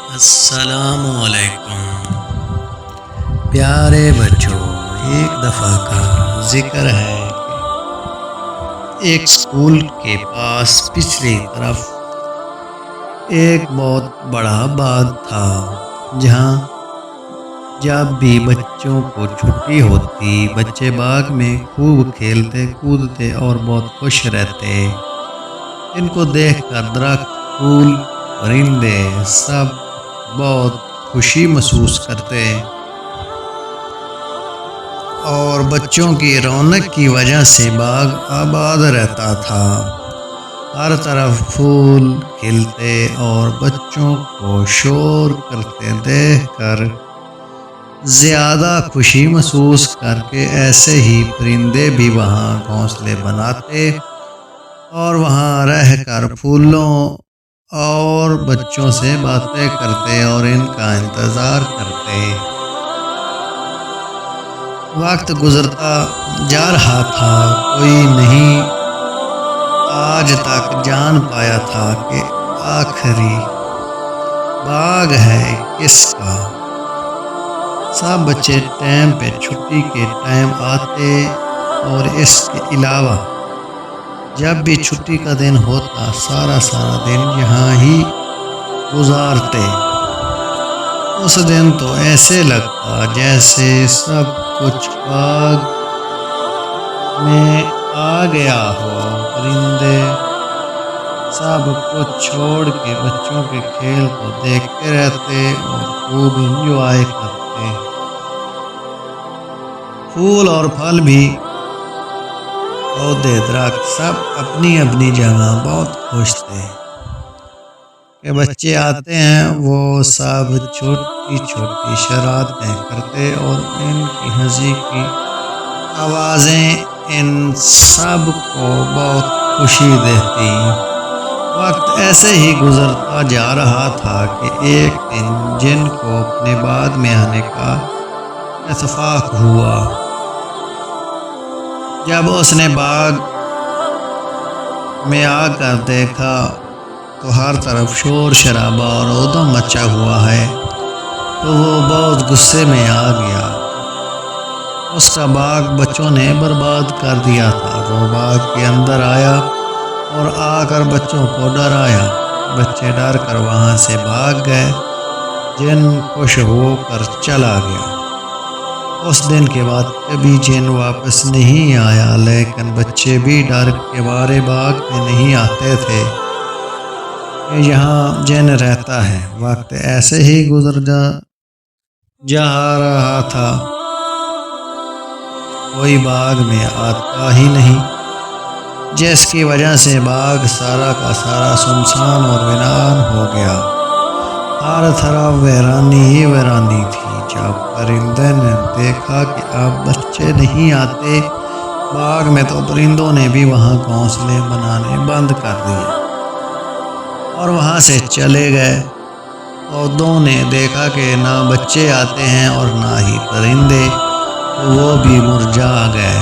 السلام علیکم پیارے بچوں، ایک دفعہ کا ذکر ہے کہ ایک اسکول کے پاس پچھلی طرف ایک بہت بڑا باغ تھا، جہاں جب بھی بچوں کو چھٹی ہوتی بچے باغ میں خوب کھیلتے کودتے اور بہت خوش رہتے۔ ان کو دیکھ کر درخت، پھول، پرندے سب بہت خوشی محسوس کرتے اور بچوں کی رونق کی وجہ سے باغ آباد رہتا تھا۔ ہر طرف پھول کھلتے اور بچوں کو شور کرتے دیکھ کر زیادہ خوشی محسوس کر کے ایسے ہی پرندے بھی وہاں گھونسلے بناتے اور وہاں رہ کر پھولوں اور بچوں سے باتیں کرتے اور ان کا انتظار کرتے۔ وقت گزرتا جا رہا تھا، کوئی نہیں آج تک جان پایا تھا کہ آخری باغ ہے کس کا۔ سب بچے ٹائم پہ چھٹی کے ٹائم آتے اور اس کے علاوہ جب بھی چھٹی کا دن ہوتا سارا دن یہاں ہی گزارتے۔ اس دن تو ایسے لگتا جیسے سب کچھ باغ میں آ گیا ہو۔ پرندے سب کچھ چھوڑ کے بچوں کے کھیل کو دیکھتے رہتے اور خوب انجوائے کرتے۔ پھول اور پھل بھی، پودے، درخت سب اپنی اپنی جگہ بہت خوش تھے کہ بچے آتے ہیں۔ وہ سب چھوٹی چھوٹی شرارتیں کرتے اور ان کی ہنسی کی آوازیں ان سب کو بہت خوشی دیتی۔ وقت ایسے ہی گزرتا جا رہا تھا کہ ایک دن جن کو اپنے باغ میں آنے کا اتفاق ہوا۔ جب اس نے باغ میں آ کر دیکھا تو ہر طرف شور شرابہ اور ادھم مچا ہوا ہے، تو وہ بہت غصے میں آ گیا۔ اس کا باغ بچوں نے برباد کر دیا تھا۔ وہ باغ کے اندر آیا اور آ کر بچوں کو ڈرایا۔ بچے ڈر کر وہاں سے بھاگ گئے۔ جن خوش ہو کر چلا گیا۔ اس دن کے بعد کبھی جن واپس نہیں آیا، لیکن بچے بھی ڈر کے مارے باغ میں نہیں آتے تھے کہ یہاں جن رہتا ہے۔ وقت ایسے ہی گزر جا رہا تھا، کوئی باغ میں آتا ہی نہیں، جس کی وجہ سے باغ سارا کا سارا سنسان اور ویران ہو گیا۔ ہر طرف ویرانی ہی ویرانی تھی۔ جب پرندے نے دیکھا کہ اب بچے نہیں آتے باغ میں، تو پرندوں نے بھی وہاں گھونسلے بنانے بند کر دیے اور وہاں سے چلے گئے۔ پودوں نے دیکھا کہ نہ بچے آتے ہیں اور نہ ہی پرندے، تو وہ بھی مرجھا گئے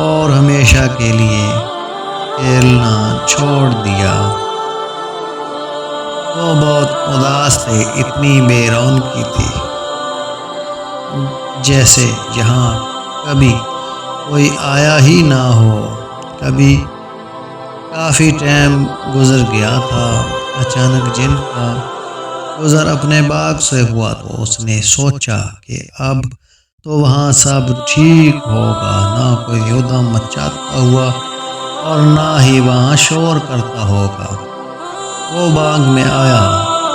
اور ہمیشہ کے لیے کھیلنا چھوڑ دیا۔ وہ بہت اداس تھے، اتنی بے رونقی تھی جیسے یہاں کبھی کوئی آیا ہی نہ ہو۔ کبھی کافی ٹائم گزر گیا تھا۔ اچانک جن کا گزر اپنے باغ سے ہوا تو اس نے سوچا کہ اب تو وہاں سب ٹھیک ہوگا، نہ کوئی ادھم مچاتا ہوا اور نہ ہی وہاں شور کرتا ہوگا۔ وہ باغ میں آیا،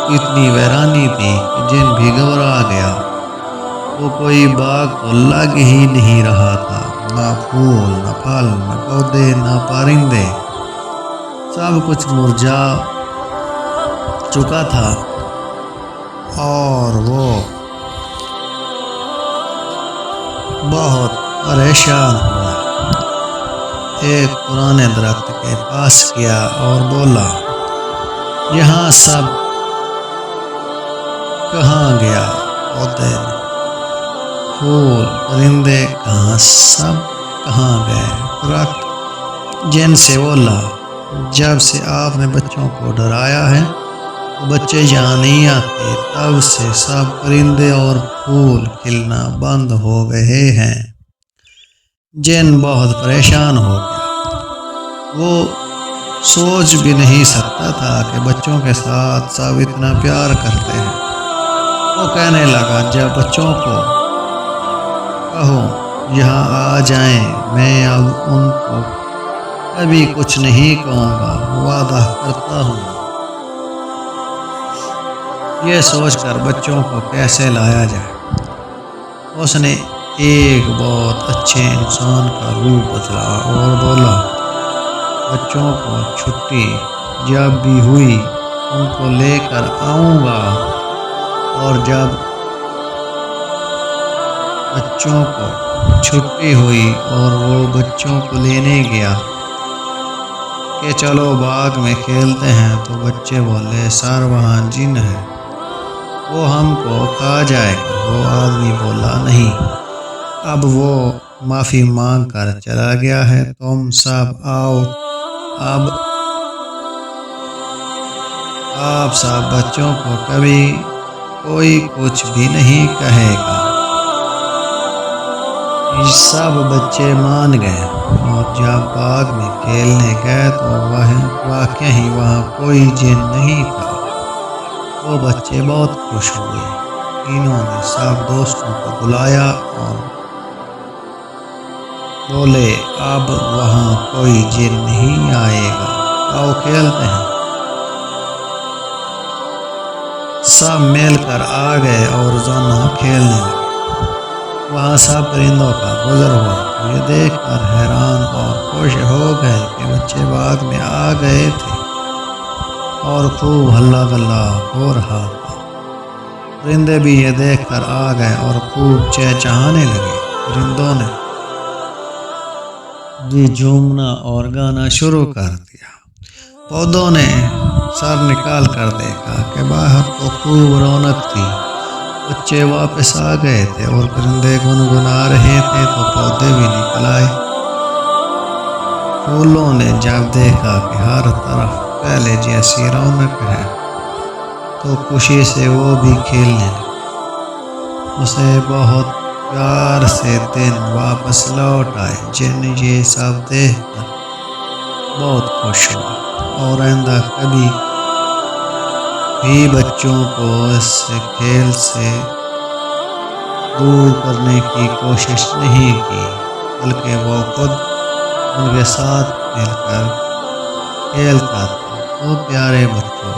اتنی ویرانی تھی کہ جن بھی گھبرا گیا۔ وہ کوئی باغ تو لگ ہی نہیں رہا تھا، نہ پھول، نہ پھل، نہ پودے، نہ پرندے، سب کچھ مرجھا چکا تھا اور وہ بہت پریشان ہوا۔ ایک پرانے درخت کے پاس گیا اور بولا، یہاں سب کہاں گیا؟ پودے، پھول، پرندے کہاں، سب کہاں گئے؟ درخت جن سے بولا، جب سے آپ نے بچوں کو ڈرایا ہے تو بچے یہاں نہیں آتے، تب سے سب پرندے اور پھول کھلنا بند ہو گئے ہیں۔ جن بہت پریشان ہو گیا، وہ سوچ بھی نہیں سکتا تھا کہ بچوں کے ساتھ سب اتنا پیار کرتے ہیں۔ وہ کہنے لگا، جب بچوں کو کہو یہاں آ جائیں، میں اب ان کو کبھی کچھ نہیں کہوں گا، وعدہ کرتا ہوں۔ یہ سوچ کر بچوں کو کیسے لایا جائے، اس نے ایک بہت اچھے انسان کا روپ بدلا اور بولا، بچوں کو چھٹی جب بھی ہوئی ان کو لے کر آؤں گا، اور جب بچوں کو چھٹی ہوئی اور وہ بچوں کو لینے گیا کہ چلو باغ میں کھیلتے ہیں، تو بچے بولے، سر وہاں جن ہے، وہ ہم کو کھا جائے گا۔ وہ آدمی بولا، نہیں، اب وہ معافی مانگ کر چلا گیا ہے، تم سب آؤ، اب آپ سب بچوں کو کبھی کوئی کچھ بھی نہیں کہے گا۔ سب بچے مان گئے، اور جب باغ میں کھیلنے گئے تو واقعی ہی وہاں کوئی جن نہیں تھا۔ وہ بچے بہت خوش ہوئے۔ انہوں نے سب دوستوں کو بلایا اور بولے، اب وہاں کوئی جن نہیں آئے گا، آؤ کھیلتے ہیں۔ سب مل کر آ گئے اور روزانہ کھیلنے لگے۔ وہاں سب پرندوں کا گزر ہوا تو یہ دیکھ کر حیران اور خوش ہو گئے کہ بچے باغ میں آ گئے تھے اور خوب ہلا گلا ہو رہا تھا۔ پرندے بھی یہ دیکھ کر آ گئے اور خوب چہچہانے لگے۔ پرندوں نے بھی جھومنا اور گانا شروع کر دیا۔ پودوں نے سر نکال کر دیکھا کہ باہر تو خوب رونق تھی، بچے واپس آ گئے تھے اور پرندے گنگنا رہے تھے تو پودے بھی نکل آئے۔ پھولوں نے جب دیکھا کہ ہر طرف پہلے جیسی رونق ہے تو خوشی سے وہ بھی کھیلنے لگے۔ اسے بہت پیار سے دن واپس لوٹ آئے۔ جن یہ سب دیکھ کر بہت خوش ہوا اور آئندہ کبھی بھی بچوں کو اس کھیل سے دور کرنے کی کوشش نہیں کی، بلکہ وہ خود ان کے ساتھ مل کر کھیلتا تھا۔ تو پیارے بچوں،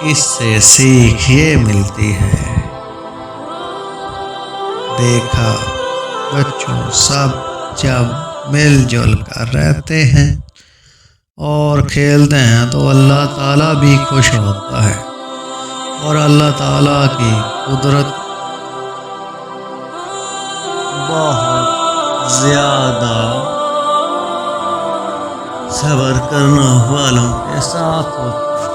اس سے سیکھ یہ ملتی ہے، دیکھا بچوں، سب جب مل جل کر رہتے ہیں اور کھیلتے ہیں تو اللہ تعالیٰ بھی خوش ہوتا ہے، اور اللہ تعالیٰ کی قدرت بہت زیادہ صبر کرنے والوں کے ساتھ ہوتی ہے۔